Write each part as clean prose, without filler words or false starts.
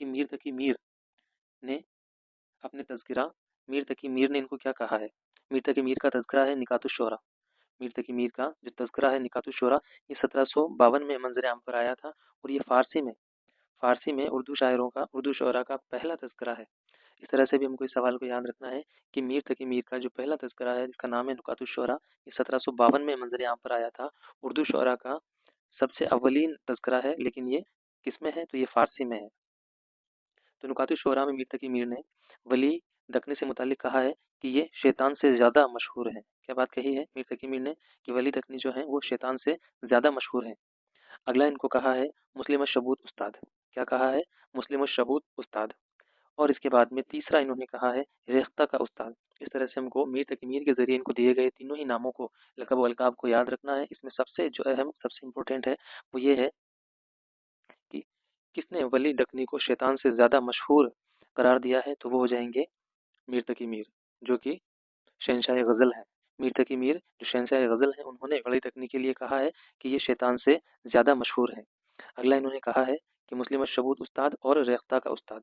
कि मीर तकी मीर ने अपने तज़किरा मीर तकी मीर ने इनको क्या कहा है। मीर तकी मीर का तज़किरा है निकातुश शोरा। मीर तकी मीर का जो तज़किरा है निकातुश शोरा, ये 1752 में मंज़र आम पर आया था और ये फ़ारसी में उर्दू शुअरा का पहला तज़किरा है। इस तरह से भी हमको इस सवाल को याद रखना है कि मीर तकी मीर का जो पहला तज़किरा है जिसका नाम है नुकातुश शोरा, ये 1752 में मंज़र आम पर आया था। उर्दू शुअरा का सबसे अव्वलीन तज़किरा है, लेकिन ये किसमें है, तो ये फ़ारसी में है। तो नुकातुश शोरा में मीर तकी मीर ने वली दकनी से मुतालिक कहा है कि ये शैतान से ज़्यादा मशहूर है। क्या बात कही है मीर तकी मीर ने कि वली दकनी जो है वो शैतान से ज़्यादा मशहूर है। अगला इनको कहा है मुस्लिम शबूत उस्ताद। क्या कहा है, मुस्लिम शबूत उस्ताद। और इसके बाद में तीसरा इन्होंने कहा है रेख्ता का उस्ताद। इस तरह से हमको मीर तकी मीर के जरिए इनको दिए गए तीनों ही नामों को, लक़ब व अलक़ाब को याद रखना है। इसमें सबसे जो अहम सबसे इम्पोर्टेंट है वो ये है कि किसने वली दकनी को शैतान से ज़्यादा मशहूर करार दिया है, तो वो हो जाएंगे मीर तकी मीर, जो कि शहंशाह गज़ल है। मीर तकी मीर जो शहंशाह गज़ल हैं, उन्होंने वली दकनी के लिए कहा है कि ये शैतान से ज़्यादा मशहूर है। अगला इन्होंने कहा है कि मुस्लिम शबूत उस्ताद और रेख्ता का उस्ताद।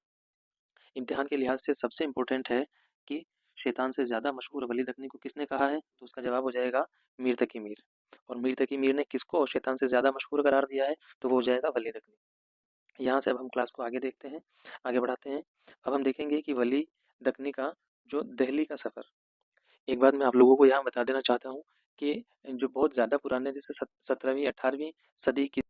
इम्तिहान के लिहाज से सबसे इम्पोर्टेंट है कि शैतान से ज़्यादा मशहूर वली दकनी को किसने कहा है, तो उसका जवाब हो जाएगा मीर तकी मीर। और मीर तकी मीर ने किसको शैतान से ज़्यादा मशहूर करार दिया है, तो वो हो जाएगा वली दकनी। यहाँ से अब हम क्लास को आगे देखते हैं, आगे बढ़ाते हैं। अब हम देखेंगे कि वली दकनी का जो दिल्ली का सफ़र। एक बात मैं आप लोगों को यहाँ बता देना चाहता हूँ कि जो बहुत ज़्यादा पुराने जैसे 17वीं 18वीं सदी की